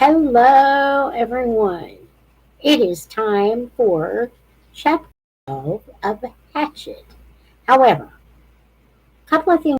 Hello, everyone. It is time for chapter 12 of Hatchet. However, a couple of things.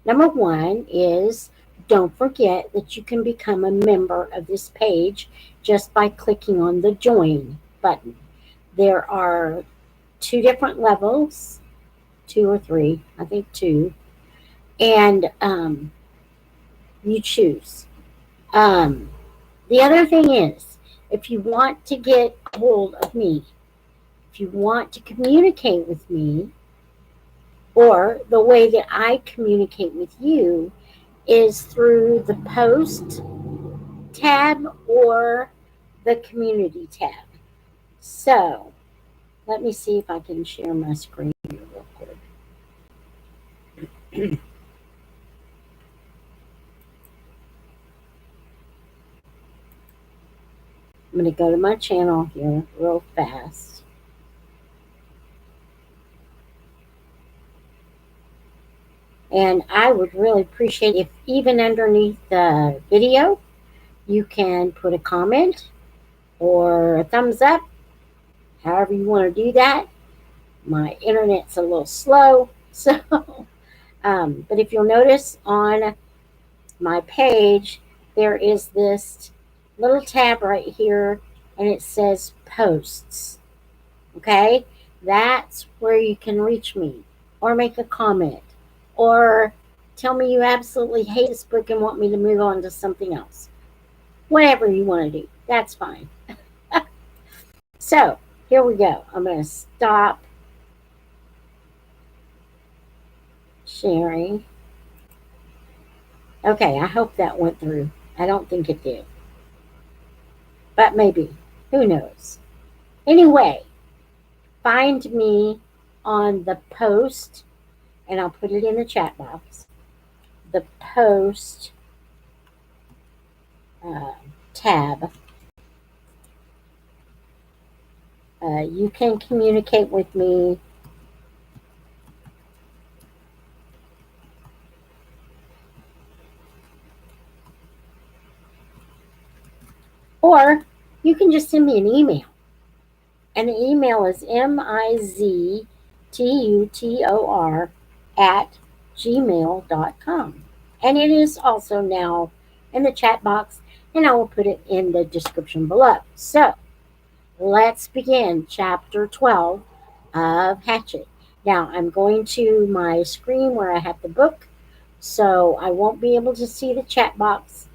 Number one is don't forget that you can become a member of this page just by clicking on the join button. There are two different levels, two or three, I think two, and you choose. Um, the other thing is, if you want to get a hold of me, if you want to communicate with me, or the way that I communicate with you is through the post tab or the community tab. So let me see if I can share my screen here real quick. I'm going to go to my channel here real fast. And I would really appreciate if even underneath the video, you can put a comment or a thumbs up, however you want to do that. My internet's a little slow, so but if you'll notice on my page, there is this little tab right here, and it says posts. Okay, that's where you can reach me, or make a comment, or tell me you absolutely hate this book and want me to move on to something else. Whatever you want to do, that's fine. So here we go. I'm going to stop sharing. Okay, I hope that went through. I don't think it did, but maybe. Who knows? Anyway, find me on the post, and I'll put it in the chat box. The post tab. You can communicate with me or you can just send me an email. And the email is miztutor@gmail.com. And it is also now in the chat box, and I will put it in the description below. So let's begin chapter 12 of Hatchet. Now I'm going to my screen where I have the book, so I won't be able to see the chat box,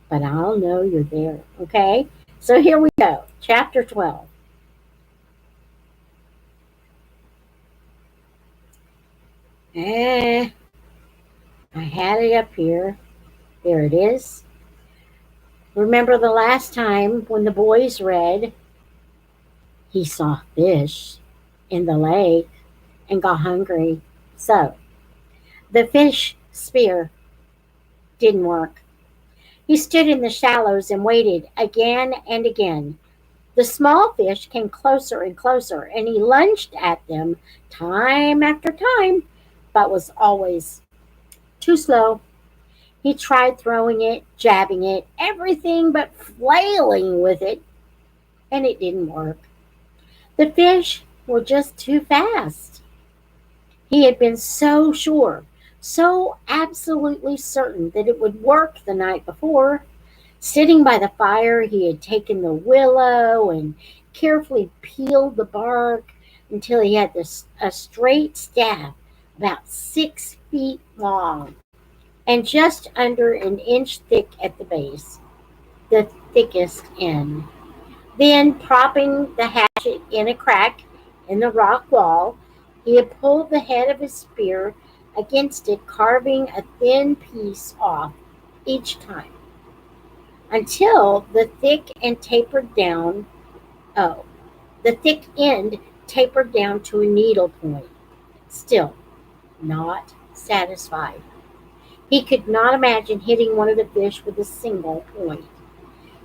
but I'll know you're there, okay? So here we go, chapter 12. I had it up here. There it is. Remember the last time when the boys read, he saw fish in the lake and got hungry. So the fish spear didn't work. He stood in the shallows and waited again and again. The small fish came closer and closer, and he lunged at them time after time, but was always too slow. He tried throwing it, jabbing it, everything but flailing with it, and it didn't work. The fish were just too fast. He had been so sure, so absolutely certain that it would work the night before. Sitting by the fire, he had taken the willow and carefully peeled the bark until he had a straight staff about 6 feet long and just under an inch thick at the base, the thickest end. Then, propping the hatchet in a crack in the rock wall, he had pulled the head of his spear against it, carving a thin piece off each time until the thick end tapered down to a needle point. Still not satisfied. He could not imagine hitting one of the fish with a single point.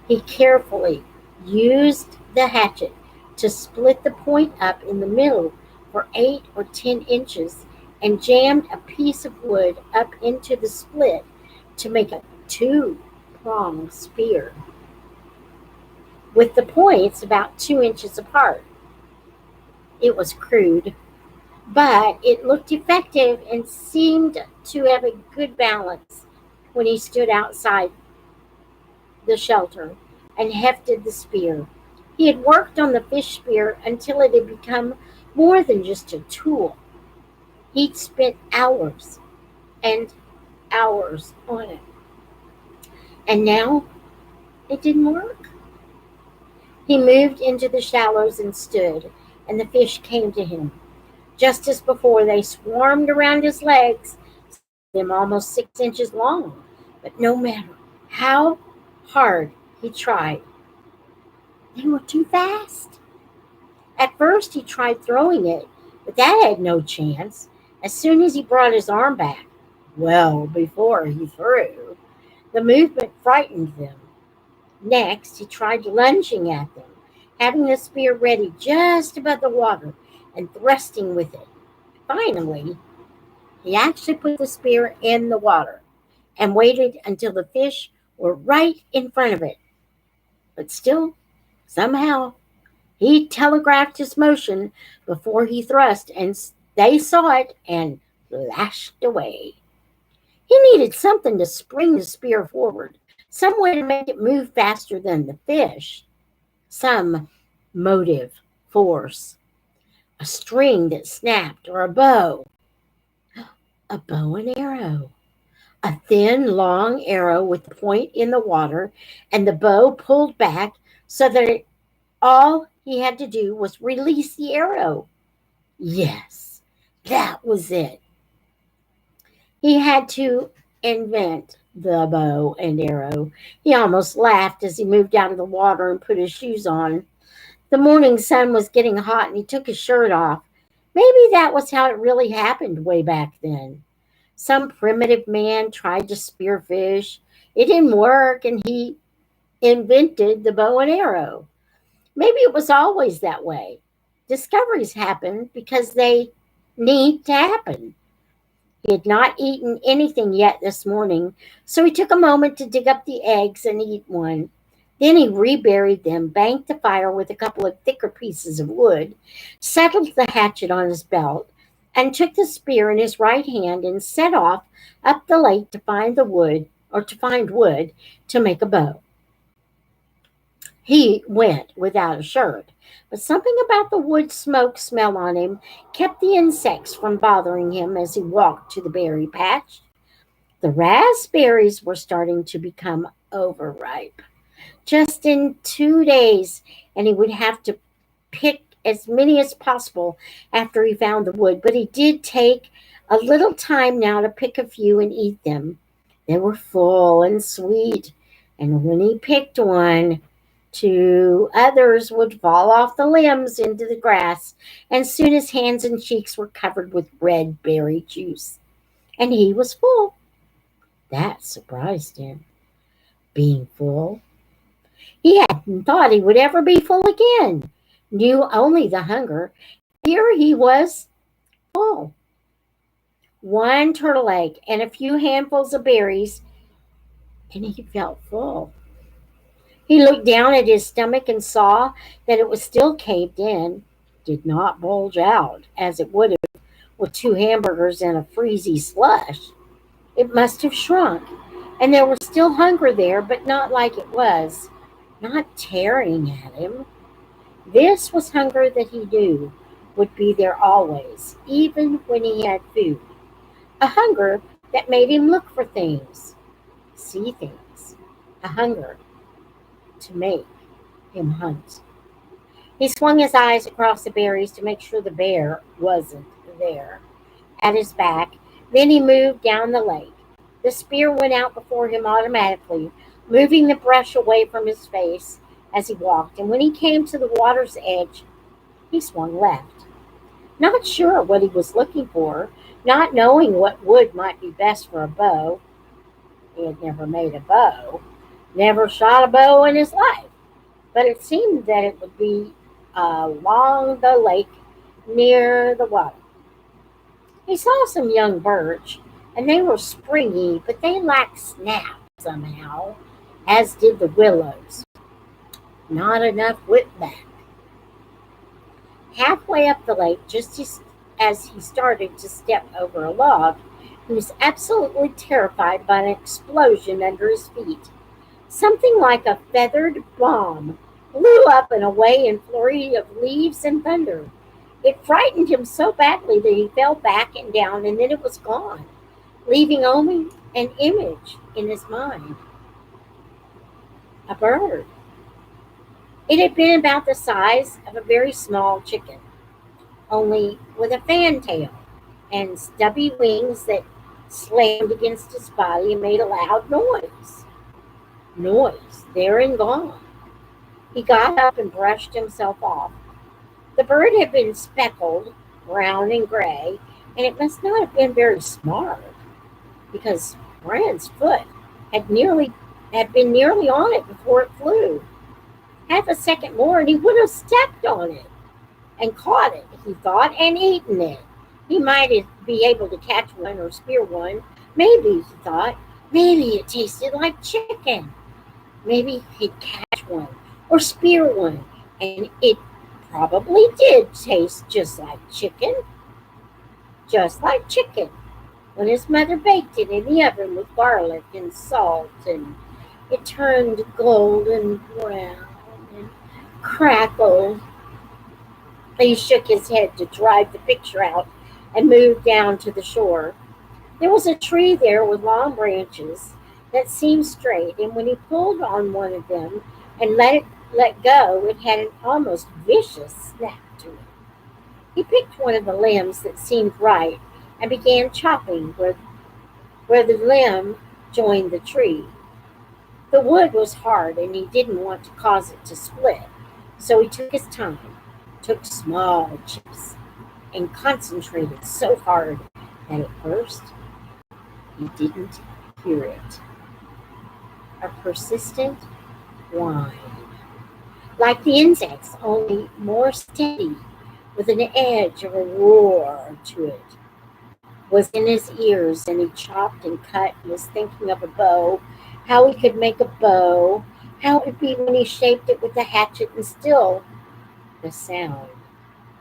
He carefully used the hatchet to split the point up in the middle for 8 or 10 inches and jammed a piece of wood up into the split to make a 2 pronged spear with the points about 2 inches apart. It was crude, but it looked effective and seemed to have a good balance when he stood outside the shelter and hefted the spear. He had worked on the fish spear until it had become more than just a tool. He'd spent hours and hours on it, and now it didn't work. He moved into the shallows and stood, and the fish came to him. Just as before, they swarmed around his legs, them almost 6 inches long. But no matter how hard he tried, they were too fast. At first, he tried throwing it, but that had no chance. As soon as he brought his arm back, well, before he threw, the movement frightened them. Next, he tried lunging at them, having the spear ready just above the water and thrusting with it. Finally, he actually put the spear in the water and waited until the fish were right in front of it. But still, somehow, he telegraphed his motion before he thrust, and they saw it and lashed away. He needed something to spring the spear forward, some way to make it move faster than the fish, some motive force, a string that snapped, or a bow. A bow and arrow. A thin, long arrow with the point in the water, and the bow pulled back so that all he had to do was release the arrow. Yes, that was it. He had to invent the bow and arrow. He almost laughed as he moved out of the water and put his shoes on. The morning sun was getting hot and he took his shirt off. Maybe that was how it really happened way back then. Some primitive man tried to spear fish. It didn't work, and he invented the bow and arrow. Maybe it was always that way. Discoveries happen because they need to happen. He had not eaten anything yet this morning, so he took a moment to dig up the eggs and eat one. Then he reburied them, banked the fire with a couple of thicker pieces of wood, settled the hatchet on his belt, and took the spear in his right hand and set off up the lake to find the wood, or to find wood to make a bow. He went without a shirt, but something about the wood smoke smell on him kept the insects from bothering him as he walked to the berry patch. The raspberries were starting to become overripe. Just in 2 days, and he would have to pick as many as possible after he found the wood, but he did take a little time now to pick a few and eat them. They were full and sweet, and when he picked one, 2 others would fall off the limbs into the grass, and soon his hands and cheeks were covered with red berry juice. And he was full. That surprised him, being full. He hadn't thought he would ever be full again, knew only the hunger. Here he was full. One turtle egg and a few handfuls of berries, and he felt full. He looked down at his stomach and saw that it was still caved in, did not bulge out, as it would have with 2 hamburgers and a freezy slush. It must have shrunk, and there was still hunger there, but not like it was, not tearing at him. This was hunger that he knew would be there always, even when he had food. A hunger that made him look for things, see things. A hunger to make him hunt. He swung his eyes across the berries to make sure the bear wasn't there at his back. Then he moved down the lake. The spear went out before him automatically, moving the brush away from his face as he walked. And when he came to the water's edge, he swung left. Not sure what he was looking for, not knowing what wood might be best for a bow. He had never made a bow, never shot a bow in his life, but it seemed that it would be along the lake near the water. He saw some young birch, and they were springy, but they lacked snap somehow. as did the willows. Not enough whipback. Halfway up the lake, just as he started to step over a log, he was absolutely terrified by an explosion under his feet. Something like a feathered bomb blew up and away in a flurry of leaves and thunder. It frightened him so badly that he fell back and down, and then it was gone, leaving only an image in his mind. A bird. It had been about the size of a very small chicken, only with a fan tail and stubby wings that slammed against his body and made a loud noise. Noise, there and gone. He got up and brushed himself off. The bird had been speckled, brown and gray, and it must not have been very smart, because Brian's foot had been nearly on it before it flew. Half a second more and he would have stepped on it and caught it, he thought, and eaten it. He might be able to catch one or spear one. Maybe, he thought, maybe it tasted like chicken. Maybe he'd catch one or spear one, and it probably did taste just like chicken. Just like chicken. When his mother baked it in the oven with garlic and salt, and it turned golden brown and crackled. He shook his head to drive the picture out and moved down to the shore. There was a tree there with long branches that seemed straight, and when he pulled on one of them and let go, it had an almost vicious snap to it. He picked one of the limbs that seemed right and began chopping where the limb joined the tree. The wood was hard, and he didn't want to cause it to split, so he took his time, took small chips, and concentrated so hard that at first he didn't hear it. A persistent whine, like the insects, only more steady, with an edge of a roar to it, was in his ears, and he chopped and cut and was thinking of a bow, how he could make a bow, how it would be when he shaped it with a hatchet, and still the sound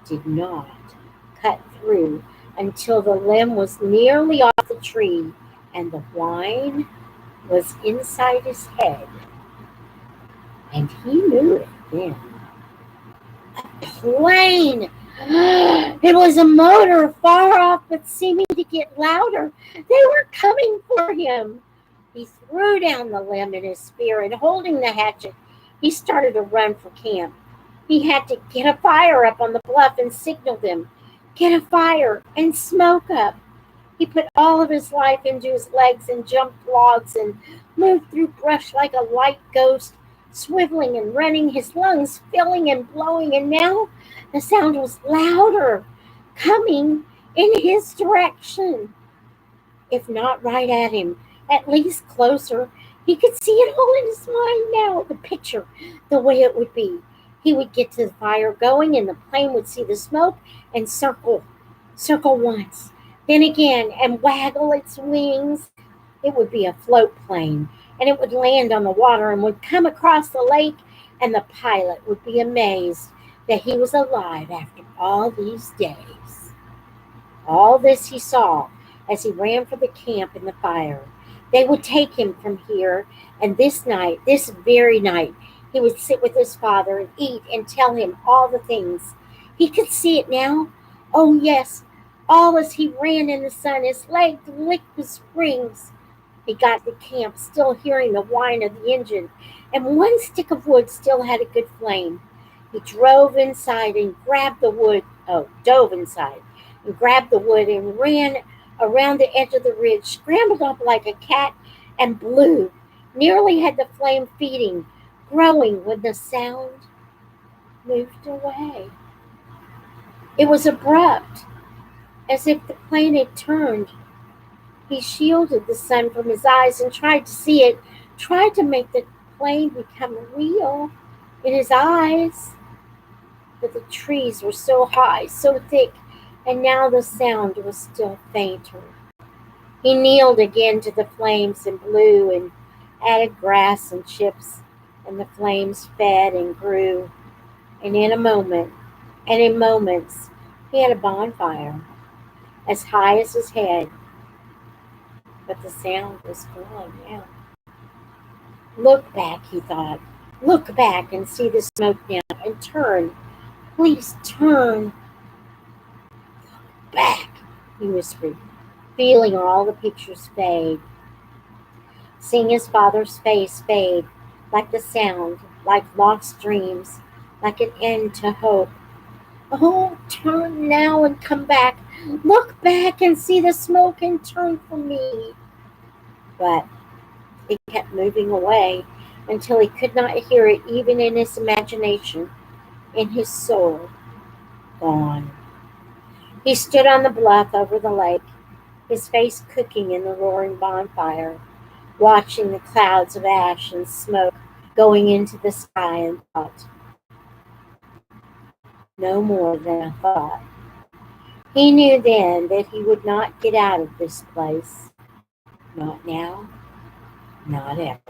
did not cut through until the limb was nearly off the tree and the whine was inside his head. And he knew it then. A plane! It was a motor, far off but seeming to get louder. They were coming for him. He threw down the limb in his spear, and holding the hatchet, he started to run for camp. He had to get a fire up on the bluff and signal them. Get a fire and smoke up. He put all of his life into his legs and jumped logs and moved through brush like a light ghost, swiveling and running, his lungs filling and blowing, and now the sound was louder, coming in his direction. If not right at him, at least closer. He could see it all in his mind now, the picture, the way it would be. He would get to the fire going, and the plane would see the smoke and circle once, then again, and waggle its wings. It would be a float plane, and it would land on the water and would come across the lake, and the pilot would be amazed that he was alive after all these days. All this he saw as he ran for the camp and the fire. They would take him from here, and this night, this very night, he would sit with his father and eat and tell him all the things. He could see it now. Oh, yes, all as he ran in the sun, his legs licked the springs. He got to camp, still hearing the whine of the engine, and one stick of wood still had a good flame. He dove inside and grabbed the wood and ran around the edge of the ridge, scrambled up like a cat, and blew. Nearly had the flame feeding, growing when the sound moved away. It was abrupt, as if the plane had turned. He shielded the sun from his eyes and tried to see it, tried to make the plane become real in his eyes. But the trees were so high, so thick, and now the sound was still fainter. He kneeled again to the flames and blew, and added grass and chips, and the flames fed and grew, and in moments, he had a bonfire as high as his head, but the sound was gone now. Look back, he thought. Look back and see the smoke now, and turn. Please turn back, he whispered, feeling all the pictures fade, seeing his father's face fade, like the sound, like lost dreams, like an end to hope. Oh, turn now and come back. Look back and see the smoke and turn for me. But he kept moving away until he could not hear it even in his imagination, in his soul. Gone. He stood on the bluff over the lake, his face cooking in the roaring bonfire, watching the clouds of ash and smoke going into the sky, and thought, no more than a thought. He knew then that he would not get out of this place. Not now, not ever.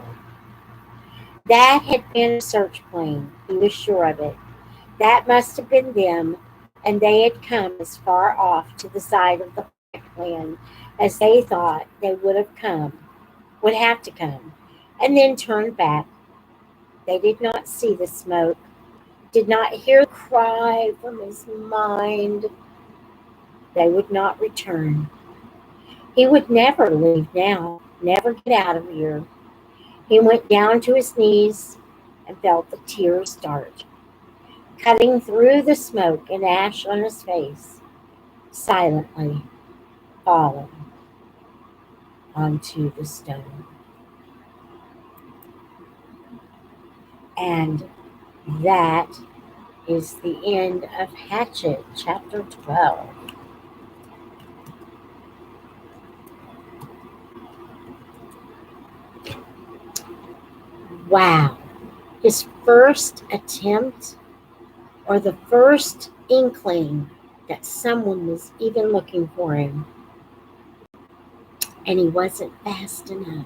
That had been a search plane, he was sure of it. That must have been them, and they had come as far off to the side of the land as they thought they would have to come, and then turn back. They did not see the smoke, did not hear the cry from his mind. They would not return. He would never leave now, never get out of here. He went down to his knees and felt the tears start, cutting through the smoke and ash on his face, silently falling onto the stone. And that is the end of Hatchet, chapter 12. Wow. His first attempt, or the first inkling that someone was even looking for him. And he wasn't fast enough.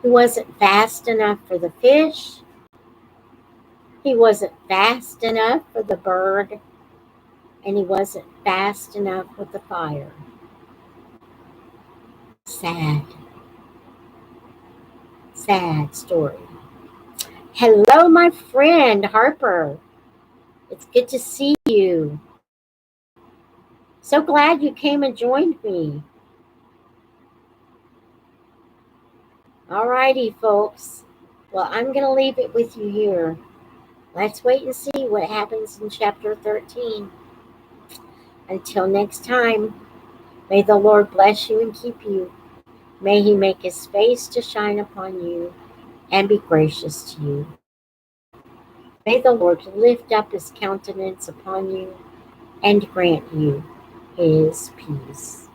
He wasn't fast enough for the fish. He wasn't fast enough for the bird. And he wasn't fast enough with the fire. Sad. Sad story. Hello, my friend Harper. It's good to see you. So glad you came and joined me. Alrighty, folks. Well, I'm going to leave it with you here. Let's wait and see what happens in chapter 13. Until next time, may the Lord bless you and keep you. May he make his face to shine upon you and be gracious to you. May the Lord lift up his countenance upon you and grant you his peace.